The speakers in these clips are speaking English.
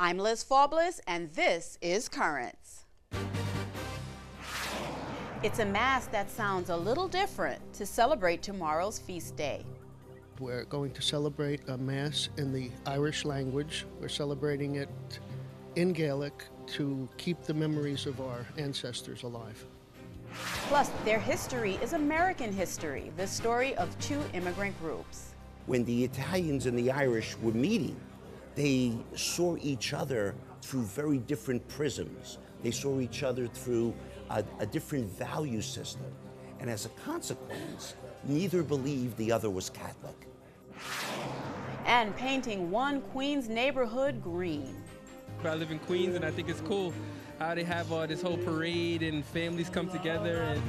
I'm Liz Faubles, and this is Currents. It's a Mass that sounds a little different to celebrate tomorrow's feast day. We're going to celebrate a Mass in the Irish language. We're celebrating it in Gaelic to keep the memories of our ancestors alive. Plus, their history is American history, the story of two immigrant groups. When the Italians and the Irish were meeting, they saw each other through very different prisms. They saw each other through a different value system. And as a consequence, neither believed the other was Catholic. And painting one Queens neighborhood green. I live in Queens, and I think it's cool how they have this whole parade and families come together. And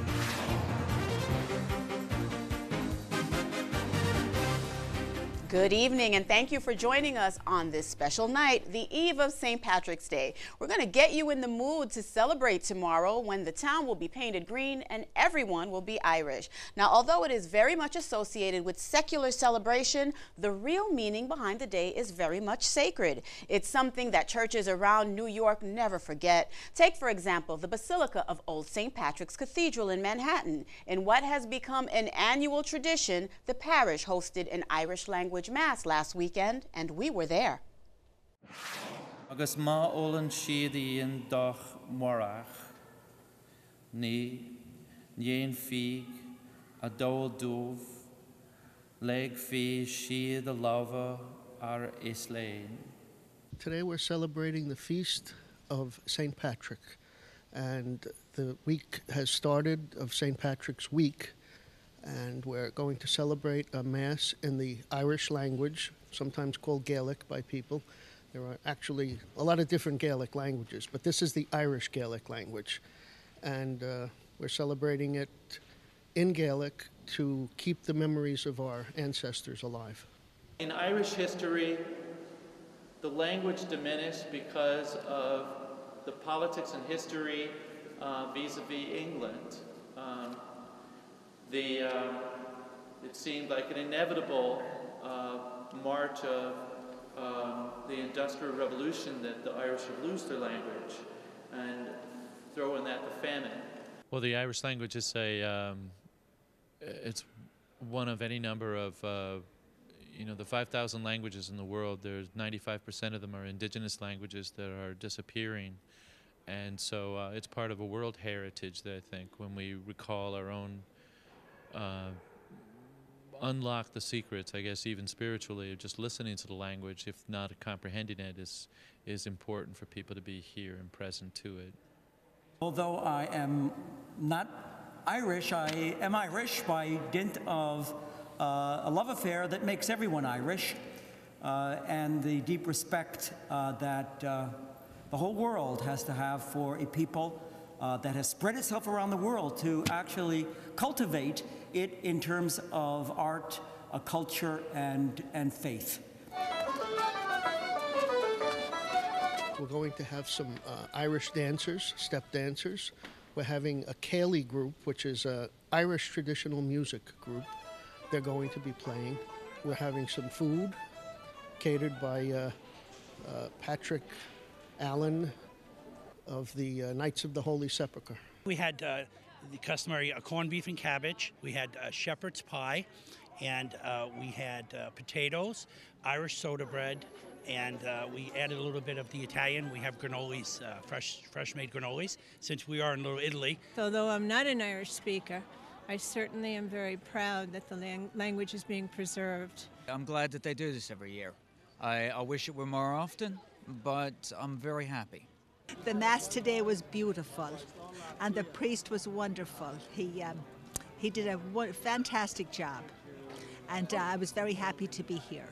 good evening, and thank you for joining us on this special night, the eve of St. Patrick's Day. We're going to get you in the mood to celebrate tomorrow when the town will be painted green and everyone will be Irish. Now, although it is very much associated with secular celebration, the real meaning behind the day is very much sacred. It's something that churches around New York never forget. Take, for example, the Basilica of Old St. Patrick's Cathedral in Manhattan. In what has become an annual tradition, the parish hosted an Irish language Mass last weekend, and we were there. Agus ma olan siad in doch morach, ni nien fig a dol dov, leg fi siad a lava ar islain. Today we're celebrating the feast of St. Patrick, and the week has started of St. Patrick's Week. And we're going to celebrate a Mass in the Irish language, sometimes called Gaelic by people. There are actually a lot of different Gaelic languages, but this is the Irish Gaelic language. And we're celebrating it in Gaelic to keep the memories of our ancestors alive. In Irish history, the language diminished because of the politics and history vis-a-vis England. It seemed like an inevitable march of the Industrial Revolution that the Irish would lose their language, and throw in that the famine. Well, the Irish language is it's one of any number of, the 5,000 languages in the world. There's 95% of them are indigenous languages that are disappearing. And so it's part of a world heritage that I think when we recall our own unlock the secrets, I guess, even spiritually, just listening to the language, if not comprehending it, is important for people to be here and present to it. Although I am not Irish, I am Irish by dint of a love affair that makes everyone Irish, and the deep respect that the whole world has to have for a people that has spread itself around the world to actually cultivate it in terms of art, culture, and faith. We're going to have some Irish dancers, step dancers. We're having a Cayley group, which is an Irish traditional music group. They're going to be playing. We're having some food catered by Patrick Allen of the Knights of the Holy Sepulchre. We had the customary corned beef and cabbage. We had shepherd's pie, and we had potatoes, Irish soda bread, and we added a little bit of the Italian. We have granolis, fresh-made granolis, since we are in Little Italy. Although I'm not an Irish speaker, I certainly am very proud that the language is being preserved. I'm glad that they do this every year. I wish it were more often, but I'm very happy. The Mass today was beautiful, and the priest was wonderful. He did a fantastic job, and I was very happy to be here.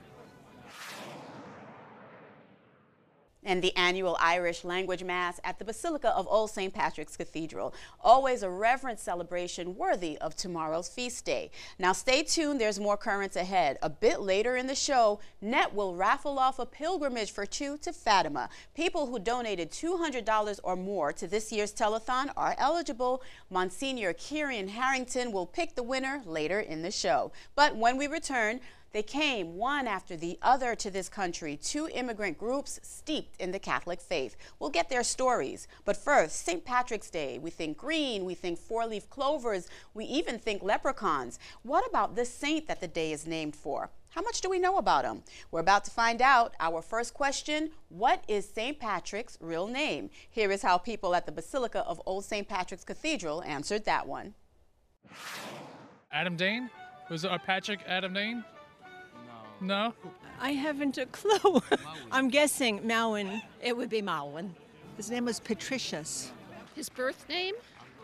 And the annual Irish language Mass at the Basilica of Old St. Patrick's Cathedral. Always a reverent celebration worthy of tomorrow's feast day. Now stay tuned, there's more currents ahead. A bit later in the show, Net will raffle off a pilgrimage for two to Fatima. People who donated $200 or more to this year's telethon are eligible. Monsignor Kieran Harrington will pick the winner later in the show. But when we return, They came one after the other to this country, two immigrant groups steeped in the Catholic faith. We'll get their stories. But first, St. Patrick's Day. We think green, we think four-leaf clovers, we even think leprechauns. What about the saint that the day is named for? How much do we know about him? We're about to find out. Our first question, what is St. Patrick's real name? Here is how people at the Basilica of Old St. Patrick's Cathedral answered that one. Adam Dane? Was it Patrick Adam Dane? No? I haven't a clue. I'm guessing Mauen. It would be Mauen. His name was Patricius. His birth name?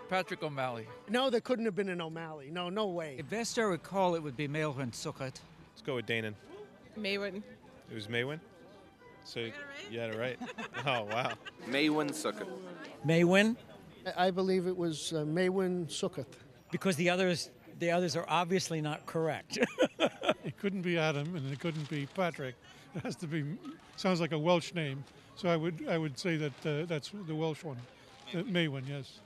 Patrick O'Malley. No, there couldn't have been an O'Malley. No, no way. If best I recall, it would be Maelwyn Succat. Let's go with Danon. Mauen. It was Maywin? So you got it right? Oh, wow. Maywin Succat. Maywin? I believe it was Maywin Succat. Because the others are obviously not correct. It couldn't be Adam and it couldn't be Patrick. It has to be, sounds like a Welsh name. So I would say that that's the Welsh one. Maywin, yes.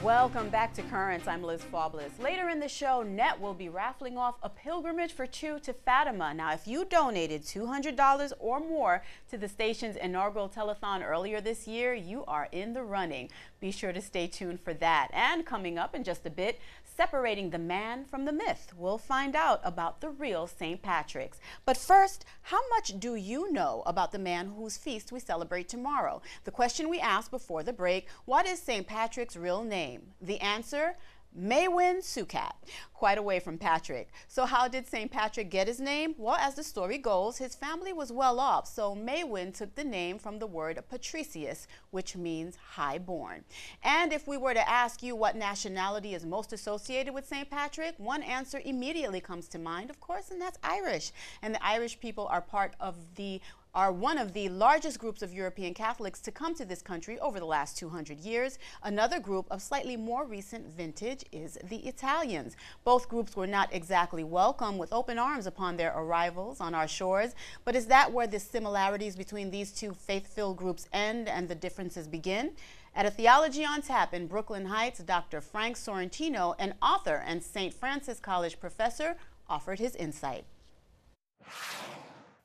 Welcome back to Currents. I'm Liz Faublas. Later in the show, Net will be raffling off a pilgrimage for two to Fatima. Now, if you donated $200 or more to the station's inaugural telethon earlier this year, you are in the running. Be sure to stay tuned for that. And coming up in just a bit, separating the man from the myth. We'll find out about the real St. Patrick's. But first, how much do you know about the man whose feast we celebrate tomorrow? The question we asked before the break, what is St. Patrick's real name? The answer, Maywin Succat, quite away from Patrick. So how did St. Patrick get his name? Well, as the story goes, his family was well off, so Maywin took the name from the word patricius, which means highborn. And if we were to ask you what nationality is most associated with St. Patrick, one answer immediately comes to mind, of course, and that's Irish. And the Irish people are one of the largest groups of European Catholics to come to this country over the last 200 years. Another group of slightly more recent vintage is the Italians. Both groups were not exactly welcome with open arms upon their arrivals on our shores, but is that where the similarities between these two faith-filled groups end and the differences begin? At a Theology on Tap in Brooklyn Heights, Dr. Frank Sorrentino, an author and St. Francis College professor, offered his insight.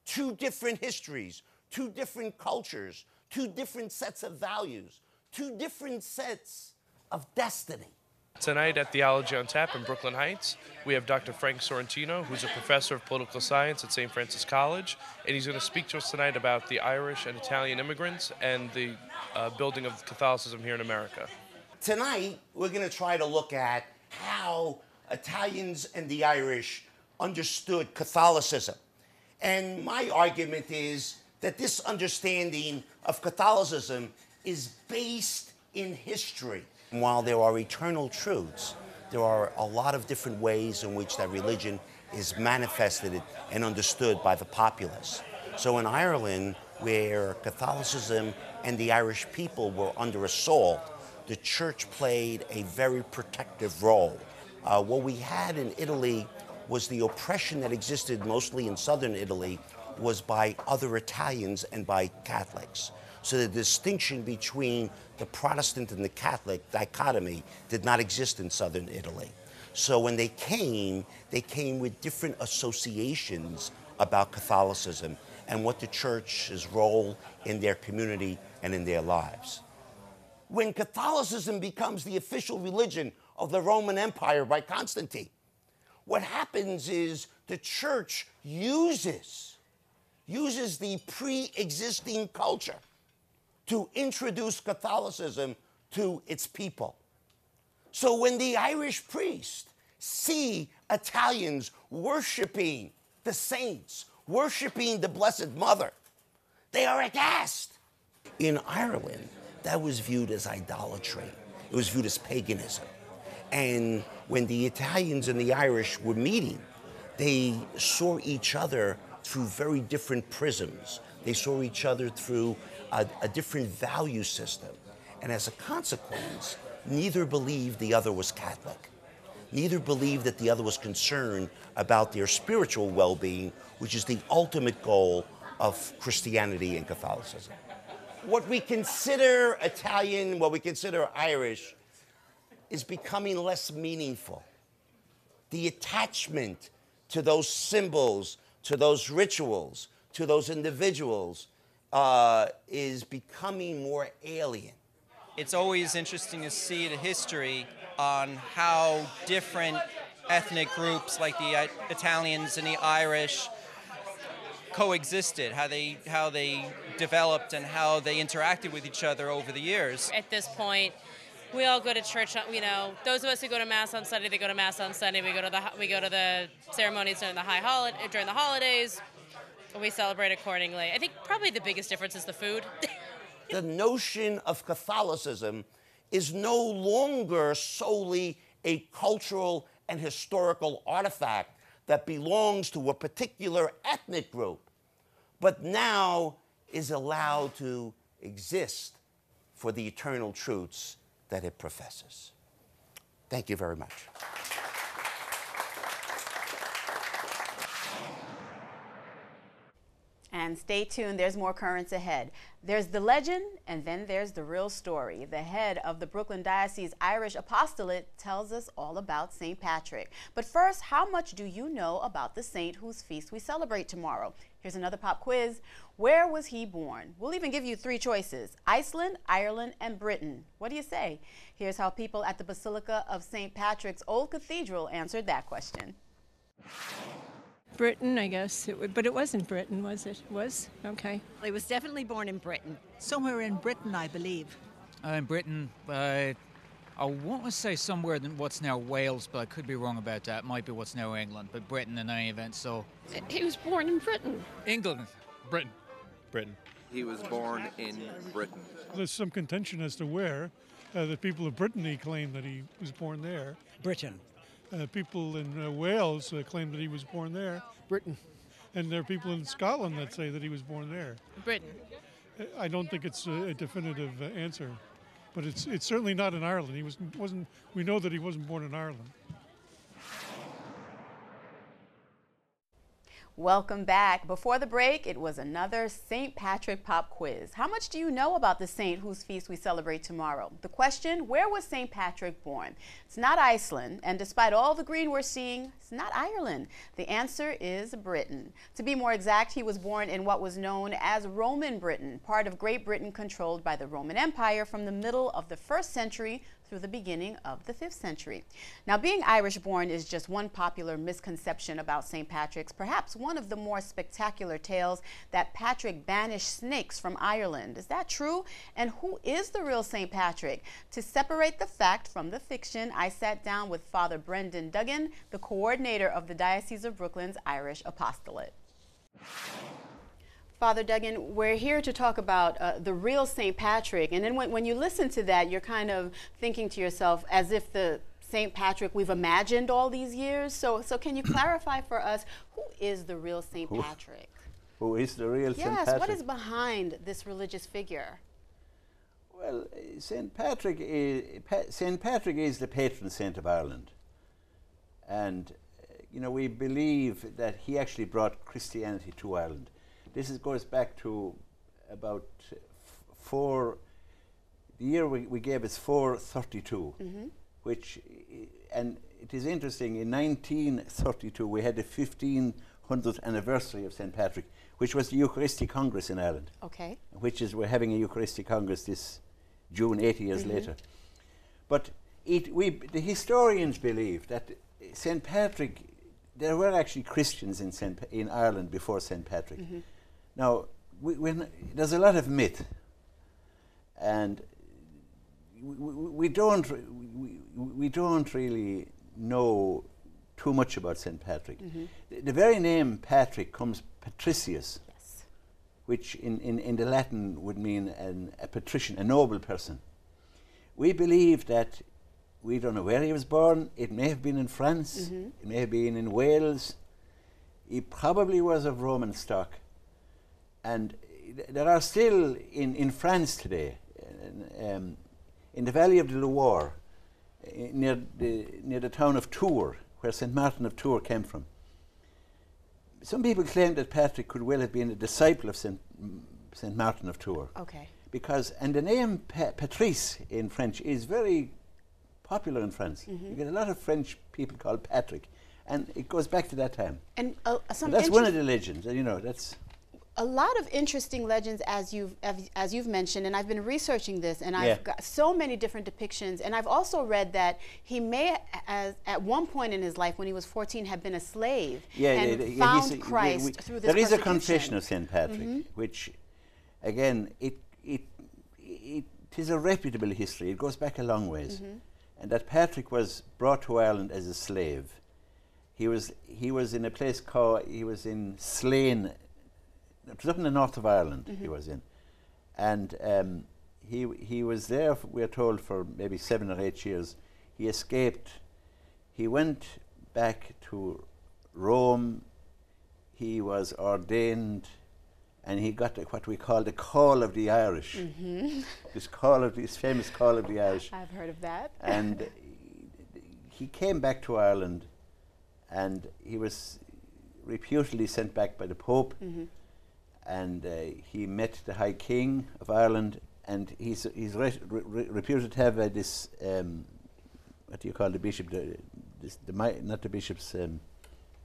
Two different histories, two different cultures, two different sets of values, two different sets of destiny. Tonight at Theology on Tap in Brooklyn Heights, we have Dr. Frank Sorrentino, who's a professor of political science at St. Francis College, and he's going to speak to us tonight about the Irish and Italian immigrants and the building of Catholicism here in America. Tonight, we're going to try to look at how Italians and the Irish understood Catholicism. And my argument is that this understanding of Catholicism is based in history. And while there are eternal truths, there are a lot of different ways in which that religion is manifested and understood by the populace. So in Ireland, where Catholicism and the Irish people were under assault, the church played a very protective role. What we had in Italy was the oppression that existed mostly in southern Italy was by other Italians and by Catholics. So the distinction between the Protestant and the Catholic dichotomy did not exist in southern Italy. So when they came with different associations about Catholicism and what the church's role in their community and in their lives. When Catholicism becomes the official religion of the Roman Empire by Constantine, what happens is the church uses the pre-existing culture to introduce Catholicism to its people. So when the Irish priests see Italians worshiping the saints, worshiping the Blessed Mother, they are aghast. In Ireland, that was viewed as idolatry. It was viewed as paganism. And when the Italians and the Irish were meeting, they saw each other through very different prisms. They saw each other through a different value system. And as a consequence, neither believed the other was Catholic. Neither believed that the other was concerned about their spiritual well-being, which is the ultimate goal of Christianity and Catholicism. what we consider Italian, what we consider Irish, is becoming less meaningful. The attachment to those symbols, to those rituals, to those individuals is becoming more alien. It's always interesting to see the history on how different ethnic groups like the Italians and the Irish coexisted, how they developed and how they interacted with each other over the years. At this point, we all go to church. You know, those of us who go to mass on Sunday, they go to mass on Sunday. We go to the ceremonies during the holidays. We celebrate accordingly. I think probably the biggest difference is the food. The notion of Catholicism is no longer solely a cultural and historical artifact that belongs to a particular ethnic group, but now is allowed to exist for the eternal truths that it professes. Thank you very much. And stay tuned, there's more currents ahead. There's the legend, and then there's the real story. The head of the Brooklyn Diocese Irish Apostolate tells us all about St. Patrick. But first, how much do you know about the saint whose feast we celebrate tomorrow? Here's another pop quiz. Where was he born? We'll even give you 3 choices: Iceland, Ireland, and Britain. What do you say? Here's how people at the Basilica of St. Patrick's Old Cathedral answered that question. Britain, I guess, but it wasn't Britain, was it? Was? Okay. He was definitely born in Britain. Somewhere in Britain, I believe. In Britain, I want to say somewhere in what's now Wales, but I could be wrong about that. It might be what's now England, but Britain in any event, so... He was born in Britain. England. Britain. Britain. He was born in Britain. There's some contention as to where. The people of Brittany claim that he was born there. Britain. People in Wales claim that he was born there. Britain. And there are people in Scotland that say that he was born there. Britain. I don't think it's a definitive answer, but it's certainly not in Ireland. He wasn't. We know that he wasn't born in Ireland. Welcome back. Before the break, it was another St. Patrick pop quiz. How much do you know about the saint whose feast we celebrate tomorrow? The question, where was St. Patrick born? It's not Iceland, and despite all the green we're seeing, it's not Ireland. The answer is Britain. To be more exact, he was born in what was known as Roman Britain, part of Great Britain controlled by the Roman Empire from the middle of the 1st century through the beginning of the 5th century. Now, being Irish-born is just one popular misconception about St. Patrick's, perhaps one of the more spectacular tales that Patrick banished snakes from Ireland. Is that true? And who is the real St. Patrick? To separate the fact from the fiction, I sat down with Father Brendan Duggan, the coordinator of the Diocese of Brooklyn's Irish Apostolate. Father Duggan, we're here to talk about the real St. Patrick, and then when you listen to that, you're kind of thinking to yourself as if the St. Patrick we've imagined all these years. So can you clarify for us, who is the real St. Patrick? Who is the real St. Patrick? Yes, what is behind this religious figure? Well, St. Patrick is the patron saint of Ireland, and you know, we believe that he actually brought Christianity to Ireland. This goes back to about the year we gave is 432, which, and it is interesting, in 1932 we had the 1500th anniversary of St. Patrick, which was the Eucharistic Congress in Ireland. Okay. We're having a Eucharistic Congress this June, 80 years later. But the historians believe that St. Patrick, there were actually Christians in Ireland before St. Patrick. Now, there's a lot of myth, and we don't really know too much about St. Patrick. The very name Patrick comes patricius, which in the Latin would mean a patrician, a noble person. We believe that, we don't know where he was born. It may have been in France. It may have been in Wales. He probably was of Roman stock. And there are still in France today, in the valley of the Loire, near the town of Tours, where St. Martin of Tours came from. Some people claim that Patrick could well have been a disciple of St. Martin of Tours. Okay. because, and the name Patrice in French is very popular in France. You get a lot of French people called Patrick, and it goes back to that time. And that's one of the legends, you know, that's... A lot of interesting legends, as you've mentioned, and I've been researching this, and I've got so many different depictions. And I've also read that he may, at one point in his life, when he was 14, have been a slave and found Christ through this There is a persecution. confession of St. Patrick, which, again, it is a reputable history. It goes back a long ways, and that Patrick was brought to Ireland as a slave. He was in a place called, he was in Slane. It was up in the north of Ireland he was in. And he was there, we are told, for maybe 7 or 8 years. He escaped. He went back to Rome. He was ordained, and he got what we call the call of the Irish. This famous call of the Irish. I've heard of that. And he came back to Ireland, and he was reputedly sent back by the Pope. And he met the High King of Ireland, and he's reputed to have this, what do you call the bishop, not the bishop's, do you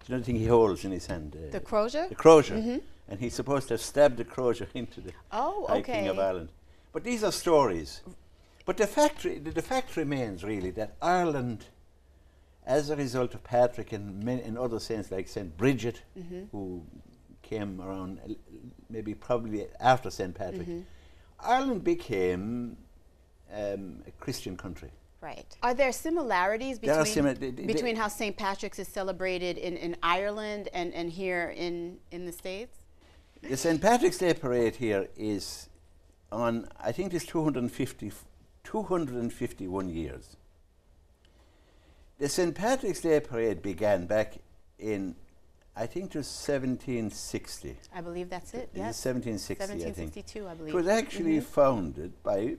know the thing he holds in his hand? The crozier? The crozier. And he's supposed to have stabbed the crozier into the High King of Ireland. But these are stories. But the fact remains, really, that Ireland, as a result of Patrick and other saints like St. Bridget, who came around probably after St. Patrick, Ireland became a Christian country. Right. Are there similarities between how St. Patrick's is celebrated in Ireland and here in the States? The St. Patrick's Day parade here is on, I think it's 251 years. The St. Patrick's Day parade began back in, I think it was 1760. I believe that's it, yes. 1760, 1762, I believe. It was actually founded by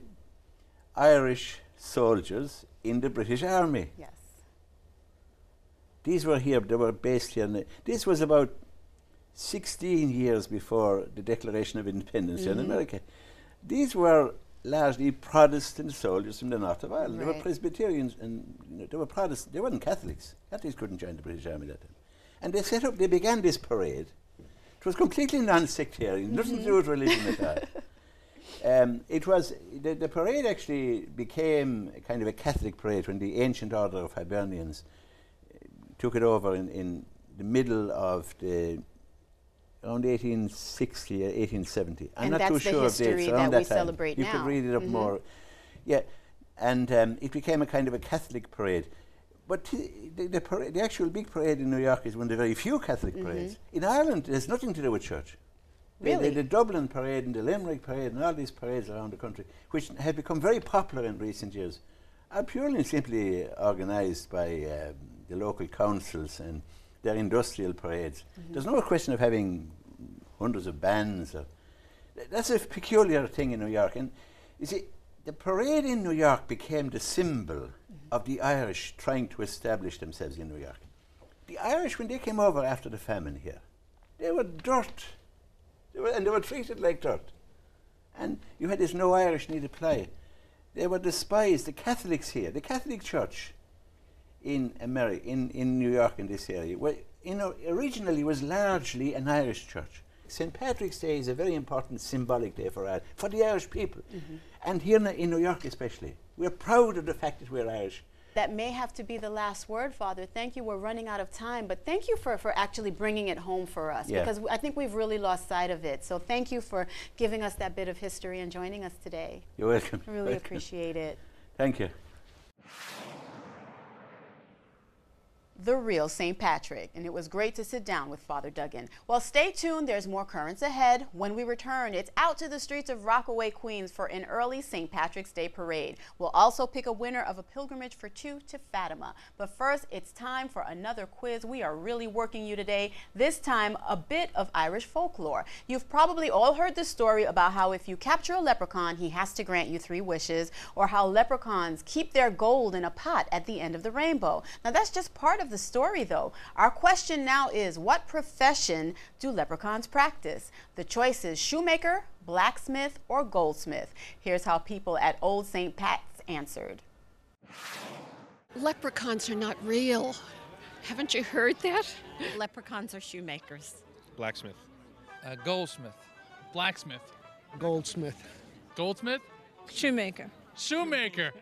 Irish soldiers in the British Army. Yes. These were here, they were based here. This was about 16 years before the Declaration of Independence in America. These were largely Protestant soldiers from the north of Ireland. They were Presbyterians, and they were Protestant. They weren't Catholics. Catholics couldn't join the British Army that time. And they began this parade. It was completely non-sectarian, nothing to do with religion at all. The parade actually became a kind of a Catholic parade when the Ancient Order of Hibernians took it over in the middle of around 1860 or 1870. I'm not too sure of dates around that time. Celebrate you could read it up more. Yeah, and it became a kind of a Catholic parade. But the actual big parade in New York is one of the very few Catholic parades. In Ireland, it has nothing to do with church. Really? The Dublin parade and the Limerick parade and all these parades around the country, which have become very popular in recent years, are purely and simply organised by the local councils and their industrial parades. There's no question of having hundreds of bands. That's a peculiar thing in New York. And you see, the parade in New York became the symbol of the Irish trying to establish themselves in New York. The Irish, when they came over after the famine here, they were dirt. They were treated like dirt. And you had this no Irish need apply. They were despised. The Catholics here, the Catholic Church in America, in New York, in this area, originally was largely an Irish church. St. Patrick's Day is a very important symbolic day for the Irish people. And here in New York especially. We're proud of the fact that we're Irish. That may have to be the last word, Father. Thank you. We're running out of time, but thank you for actually bringing it home for us, because I think we've really lost sight of it. So thank you for giving us that bit of history and joining us today. You're welcome. I really appreciate it. Thank you. The real St. Patrick, and it was great to sit down with Father Duggan. Well, stay tuned. There's more currents ahead. When we return, it's out to the streets of Rockaway, Queens for an early St. Patrick's Day parade. We'll also pick a winner of a pilgrimage for two to Fatima. But first, it's time for another quiz. We are really working you today. This time, a bit of Irish folklore. You've probably all heard the story about how if you capture a leprechaun, he has to grant you 3 wishes, or how leprechauns keep their gold in a pot at the end of the rainbow. Now, that's just part of the story, though. Our question now is, what profession do leprechauns practice? The choices: shoemaker, blacksmith, or goldsmith? Here's how people at Old St. Pat's answered. Leprechauns are not real. Haven't you heard that? Leprechauns are shoemakers. Blacksmith. Goldsmith. Blacksmith. Goldsmith. Goldsmith? Shoemaker. Shoemaker.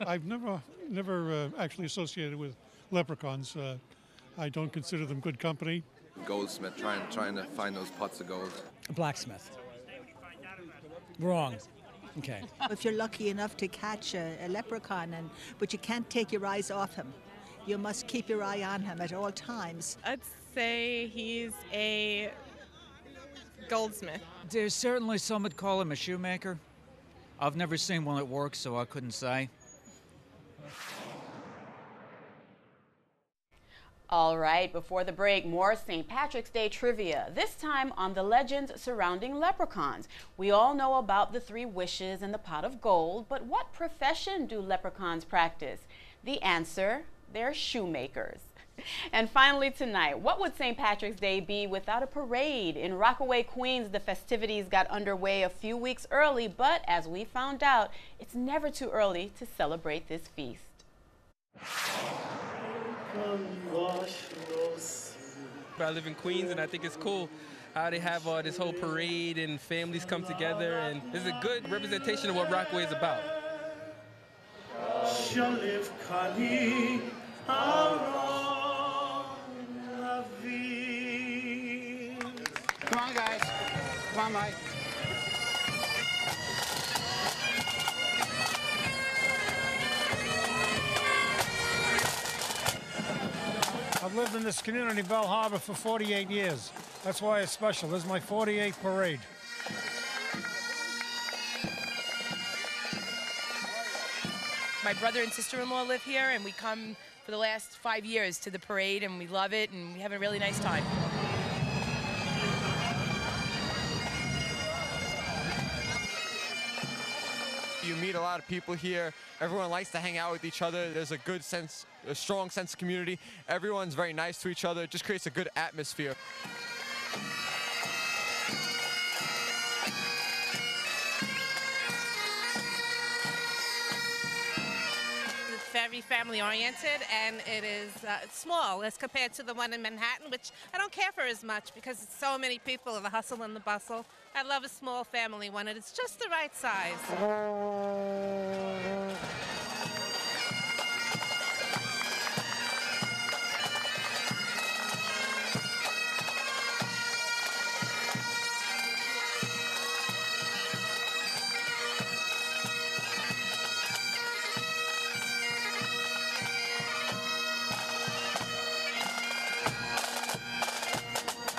I've never actually associated with leprechauns. I don't consider them good company. Goldsmith, trying to find those pots of gold. Blacksmith. Wrong. Okay. If you're lucky enough to catch a leprechaun, but you can't take your eyes off him, you must keep your eye on him at all times. I'd say he's a goldsmith. There's certainly some would call him a shoemaker. I've never seen one at work, so I couldn't say. All right, before the break, more St. Patrick's Day trivia, this time on the legends surrounding leprechauns. We all know about the 3 wishes and the pot of gold, but what profession do leprechauns practice? The answer, they're shoemakers. And finally tonight, what would St. Patrick's Day be without a parade? In Rockaway, Queens, the festivities got underway a few weeks early, but as we found out, it's never too early to celebrate this feast. I live in Queens, and I think it's cool how they have this whole parade and families come together, and it's a good representation of what Rockaway is about. Come on, guys. Come on, Mike. I've lived in this community, Bell Harbor, for 48 years. That's why it's special. This is my 48th parade. My brother and sister-in-law live here, and we come for the last 5 years to the parade, and we love it, and we have a really nice time. You meet a lot of people here. Everyone likes to hang out with each other. There's a good sense, a strong sense of community. Everyone's very nice to each other. It just creates a good atmosphere. It's very family-oriented, and it is small as compared to the one in Manhattan, which I don't care for as much because it's so many people and the hustle and the bustle. I love a small family one, and it's just the right size.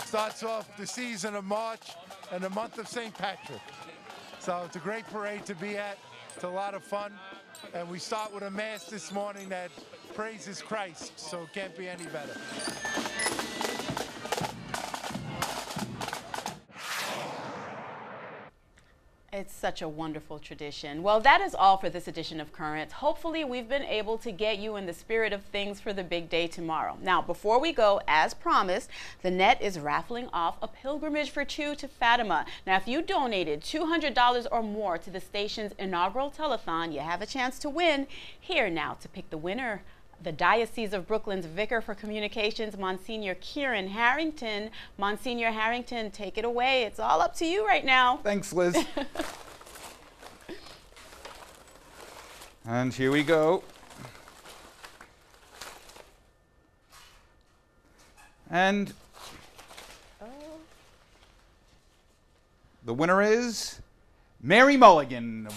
Starts off the season of March and the month of St. Patrick. So it's a great parade to be at. It's a lot of fun. And we start with a mass this morning that praises Christ, so it can't be any better. It's such a wonderful tradition. Well, that is all for this edition of Currents. Hopefully, we've been able to get you in the spirit of things for the big day tomorrow. Now, before we go, as promised, the net is raffling off a pilgrimage for 2 to Fatima. Now, if you donated $200 or more to the station's inaugural telethon, you have a chance to win. Here now to pick the winner, the Diocese of Brooklyn's Vicar for Communications, Monsignor Kieran Harrington. Monsignor Harrington, take it away. It's all up to you right now. Thanks, Liz. And here we go. And the winner is Mary Mulligan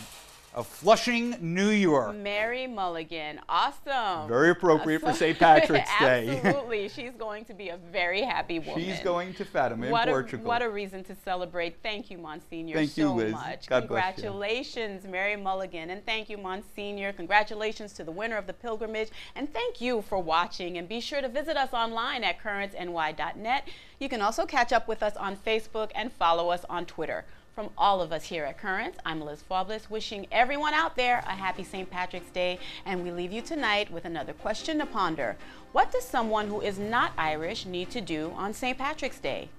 of Flushing, New York. Mary Mulligan. Awesome. Very appropriate for St. Patrick's Day. Absolutely. She's going to be a very happy woman. She's going to Fatima in Portugal. What a reason to celebrate. Thank you, Monsignor, thank you, Liz. much. God Congratulations, Mary Mulligan. And thank you, Monsignor. Congratulations to the winner of the pilgrimage. And thank you for watching. And be sure to visit us online at currentsny.net. You can also catch up with us on Facebook and follow us on Twitter. From all of us here at Currents, I'm Liz Faublas, wishing everyone out there a happy St. Patrick's Day, and we leave you tonight with another question to ponder. What does someone who is not Irish need to do on St. Patrick's Day?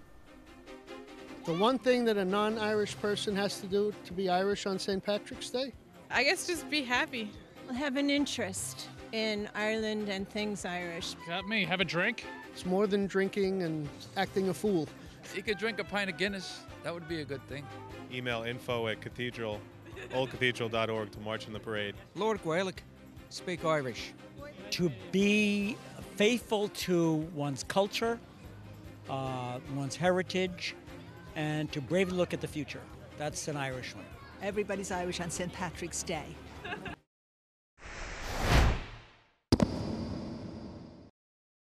The one thing that a non-Irish person has to do to be Irish on St. Patrick's Day? I guess just be happy. Have an interest in Ireland and things Irish. Got me. Have a drink. It's more than drinking and acting a fool. You could drink a pint of Guinness. That would be a good thing. Email info@oldcathedral.org to march in the parade. Lord Gaelic, speak Irish. To be faithful to one's culture, one's heritage, and to bravely look at the future. That's an Irish one. Everybody's Irish on St. Patrick's Day.